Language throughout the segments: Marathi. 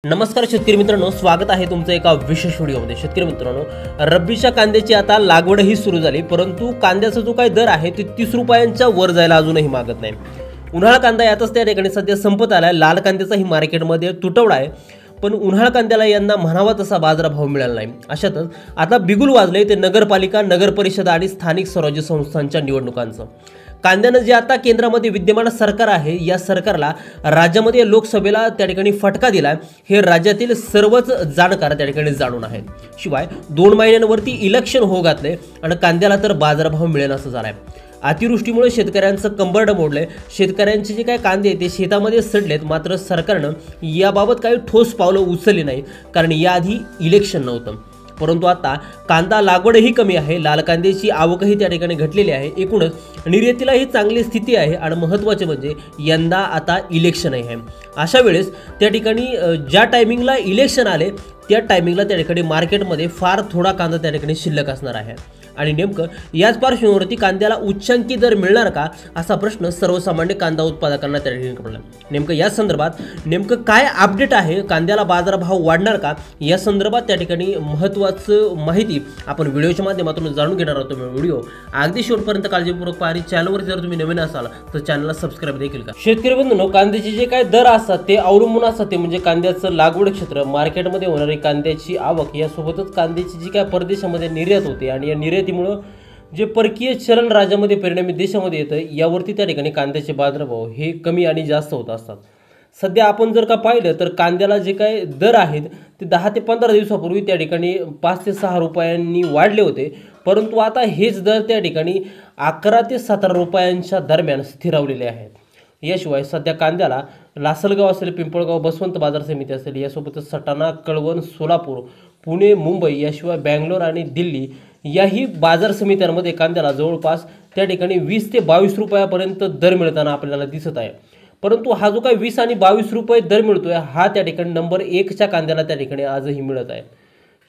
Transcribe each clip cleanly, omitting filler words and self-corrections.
नमस्कार शेतकरी मित्रांनो, स्वागत आहे तुमचं एका विशेष व्हिडिओमध्ये। शेतकरी मित्रांनो, रब्बीच्या कांद्याची आता लागवडही सुरू झाली, परंतु कांद्याचा जो काही दर आहे ते 30 रुपयांच्या वर जायला अजूनही मागत नाही। उन्हाळा कांदा यातच त्या ठिकाणी सध्या संपत आलाय। लाल कांद्याचाही मार्केटमध्ये तुटवडा आहे, पण उन्हाळा कांद्याला यंदा म्हणावा तसा बाजारभाव मिळाला नाही। अशातच आता बिगुल वाजले ते नगरपालिका, नगर परिषद आणि स्थानिक स्वराज्य संस्थांच्या निवडणुकांचं। कांद्यानं जे आता केंद्रामध्ये विद्यमान सरकार आहे, या सरकारला राज्यामध्ये लोकसभेला त्या ठिकाणी फटका दिला, हे राज्यातील सर्वच जाणकार त्या ठिकाणी जाणून आहेत। शिवाय 2 महिन्यांवरती इलेक्शन हो घातले आणि कांद्याला तर बाजारभाव मिळेल असं झालाय। अतिवृष्टीमुळे शेतकऱ्यांचं कंबरड मोडलंय। शेतकऱ्यांचे जे काही कांदे ते शेतामध्ये सडलेत, मात्र सरकारनं याबाबत काही ठोस पावलं उचलली नाही, कारण याआधी इलेक्शन नव्हतं। परंतु आता कांदा लागवडही कमी आहे, लाल कांद्याची आवकही त्या ठिकाणी घटलेली आहे। एकूणच निर्यातीलाही चांगली स्थिती आहे आणि महत्त्वाचे म्हणजे यंदा आता इलेक्शन आहे। अशा वेळेस त्या ठिकाणी ज्या टायमिंगला इलेक्शन आले त्या टायमिंगला त्या ठिकाणी मार्केटमध्ये फार थोडा कांदा त्या ठिकाणी शिल्लक असणार आहे आणि नेमकं याच पार्श्वभूमीवरती कांद्याला उच्चांकी दर मिळणार का, असा प्रश्न सर्वसामान्य कांदा उत्पादकांना त्या ठिकाणी पडला। नेमकं या संदर्भात नेमकं काय अपडेट आहे, कांद्याला बाजारभाव वाढणार का, या संदर्भात त्या ठिकाणी महत्त्वाचं माहिती आपण व्हिडिओच्या माध्यमातून जाणून घेणार आहोत। व्हिडिओ अगदी शेवटपर्यंत काळजीपूर्वक पहा आणि चॅनलवर जर तुम्ही नवीन असाल तर चॅनलला सबस्क्राईब देखील करा। शेतकरी बंधूंनो, कांद्याचे जे काही दर असतात ते अवलंबून असतात, ते म्हणजे कांद्याचं लागवड क्षेत्र, मार्केटमध्ये होणारी कांद्याची आवक, यासोबतच कांद्याची जी काय परदेशामध्ये निर्यात होते आणि या निर्यातीमुळे जे परकीय चलन राज्यामध्ये परिणामी देशामध्ये येतं, यावरती त्या ठिकाणी कांद्याचे बाजारभाव हे कमी आणि जास्त होत असतात। सध्या आपण जर का पाहिलं तर कांद्याला जे काही दर आहेत ते 10 ते 15 दिवसापूर्वी त्या ठिकाणी 5 ते 6 रुपयांनी वाढले होते, परंतु आता हेच दर त्या ठिकाणी 11 ते 17 रुपयांच्या दरम्यान स्थिरावलेले आहेत। याशिवाय सध्या कांद्याला लासलगाव असेल, पिंपळगाव, बसवंत बाजार समिती असेल, यासोबतच सटाणा, कळवण, सोलापूर, पुणे, मुंबई, याशिवाय बँगलोर आणि दिल्ली याही बाजार समित्यांमध्ये कांद्याला जवळपास त्या ठिकाणी 20 ते 22 रुपयापर्यंत दर मिळताना आपल्याला दिसत आहे। परंतु हा जो काही 20 आणि 22 रुपये दर मिळतोय, हा त्या ठिकाणी नंबर 1च्या कांद्याला त्या ठिकाणी आजही मिळत आहे।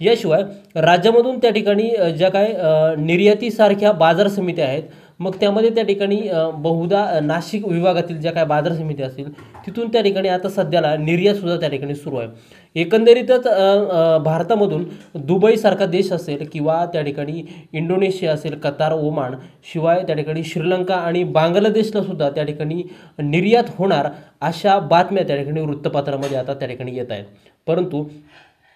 याशिवाय राज्यामधून त्या ठिकाणी ज्या काय निर्यातीसारख्या बाजार समित्या आहेत, मग त्यामध्ये त्या ठिकाणी बहुधा नाशिक विभागातील ज्या काय बाजार समिती असतील तिथून त्या ठिकाणी आता सध्याला निर्यातसुद्धा त्या ठिकाणी सुरू आहे। एकंदरीतच भारतामधून दुबईसारखा देश असेल किंवा त्या ठिकाणी इंडोनेशिया असेल, कतार, ओमान, शिवाय त्या ठिकाणी श्रीलंका आणि बांगलादेशला सुद्धा त्या ठिकाणी निर्यात होणार अशा बातम्या त्या ठिकाणी वृत्तपत्रामध्ये आता त्या ठिकाणी येत आहेत। परंतु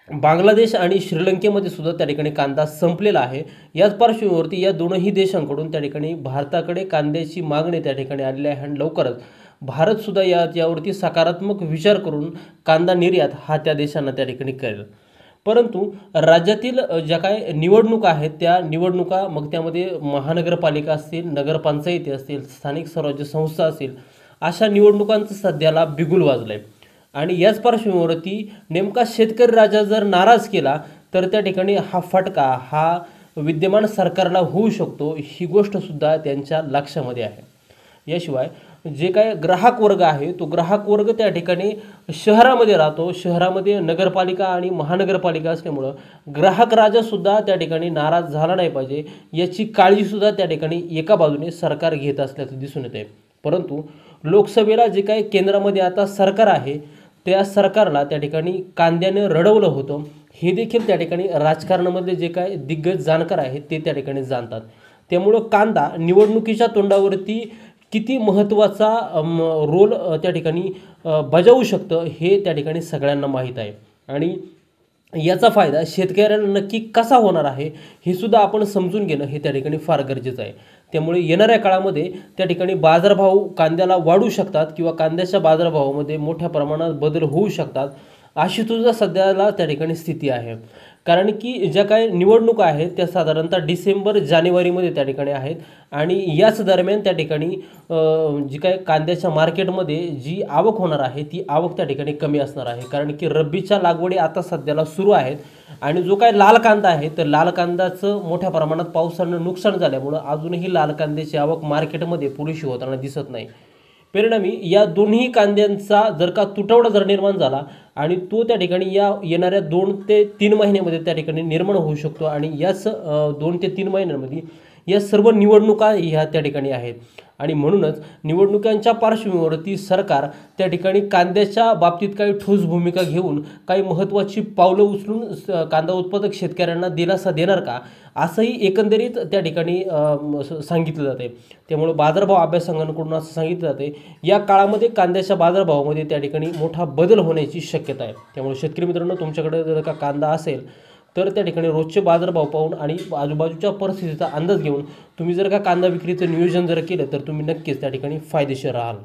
बांगलादेश आणि श्रीलंकेमध्ये सुद्धा त्या ठिकाणी कांदा संपलेला आहे। याच पार्श्वभूमीवरती या दोनही देशांकडून त्या ठिकाणी भारताकडे कांद्याची मागणी त्या ठिकाणी आलेली आहे आणि लवकरच भारतसुद्धा यावरती सकारात्मक विचार करून कांदा निर्यात हा त्या देशांना त्या ठिकाणी करेल। परंतु राज्यातील ज्या काय निवडणुका आहेत त्या निवडणुका, मग त्यामध्ये महानगरपालिका असतील, नगरपंचायती असतील, स्थानिक स्वराज्य संस्था असतील, अशा निवडणुकांचं सध्याला बिगुल वाजलंय आणि याच पार्श्वभूमीवरती नेमका शेतकरी राजा जर नाराज केला तर त्या ठिकाणी हा फटका हा विद्यमान सरकारला होऊ शकतो, ही गोष्टसुद्धा त्यांच्या लक्षामध्ये आहे। याशिवाय जे काय ग्राहक वर्ग आहे तो ग्राहक वर्ग त्या ठिकाणी शहरामध्ये राहतो, शहरामध्ये नगरपालिका आणि महानगरपालिका असल्यामुळं ग्राहक राजासुद्धा त्या ठिकाणी नाराज झाला नाही पाहिजे, याची काळजीसुद्धा त्या ठिकाणी एका बाजूने सरकार घेत असल्याचं दिसून येते। परंतु लोकसभेला जे काही केंद्रामध्ये आता सरकार आहे त्या सरकारला त्या ठिकाणी कांद्याने रडवलं होतं, हे देखील त्या ठिकाणी राजकारणामध्ये जे काय दिग्गज जाणकार आहेत ते त्या ठिकाणी जाणतात। त्यामुळं कांदा निवडणुकीच्या तोंडावरती किती महत्त्वाचा रोल त्या ठिकाणी बजावू शकतं हे त्या ठिकाणी सगळ्यांना माहीत आहे आणि याचा फायदा शेतकऱ्यांना नक्की कसा होणार आहे हे सुद्धा आपण समजून घेणं हे त्या ठिकाणी फार गरजेचं आहे। त्यामुळे येणाऱ्या काळामध्ये त्या ठिकाणी बाजारभाव कांद्याला वाढू शकतात किंवा कांद्याच्या बाजारभावामध्ये मोठ्या प्रमाणात बदल होऊ शकतात, अशी सुद्धा सध्याला त्या ठिकाणी स्थिती आहे। कारण की ज्या काही निवडणुका आहेत त्या साधारणतः डिसेंबर जानेवारीमध्ये त्या ठिकाणी आहेत आणि याच दरम्यान त्या ठिकाणी जी काय कांद्याच्या मार्केटमध्ये जी आवक होणार आहे ती आवक त्या ठिकाणी कमी असणार आहे, कारण की रब्बीच्या लागवडी आता सध्याला सुरू आहेत आणि जो काय लाल कांदा आहे तर लाल कांद्याचं मोठ्या प्रमाणात पावसानं नुकसान झाल्यामुळं अजूनही लाल कांद्याची आवक मार्केटमध्ये पुरेशी होताना दिसत नाही। परिणामी या दोन्ही कांद्यांचा जर का तुटवडा जर निर्माण झाला आणि तो त्या ठिकाणी या येणाऱ्या 2 ते 3 महिन्यामध्ये त्या ठिकाणी निर्माण होऊ शकतो आणि याच 2 ते 3 महिन्यांमध्ये या सर्व निवडणुका ह्या त्या ठिकाणी आहेत आणि म्हणूनच निवडणुकांच्या पार्श्वभूमीवरती सरकार त्या ठिकाणी कांद्याच्या बाबतीत काही ठोस भूमिका घेऊन काही महत्त्वाची पावलं उचलून कांदा उत्पादक शेतकऱ्यांना दिलासा देणार का, असंही एकंदरीत त्या ठिकाणी सांगितलं जाते. त्यामुळे बाजारभाव अभ्यासकांकडून असं सांगितलं जाते या काळामध्ये कांद्याच्या बाजारभावामध्ये त्या ठिकाणी मोठा बदल होण्याची शक्यता आहे. त्यामुळे शेतकरी मित्रांनो, तुमच्याकडे जर का कांदा असेल तर त्या ठिकाणी रोजचे बाजारभाव पाहून आणि आजूबाजूच्या परिस्थितीचा अंदाज घेऊन तुम्ही जर का कांदा विक्रीचं नियोजन जर केलं तर तुम्ही नक्कीच त्या ठिकाणी फायदेशीर राहाल.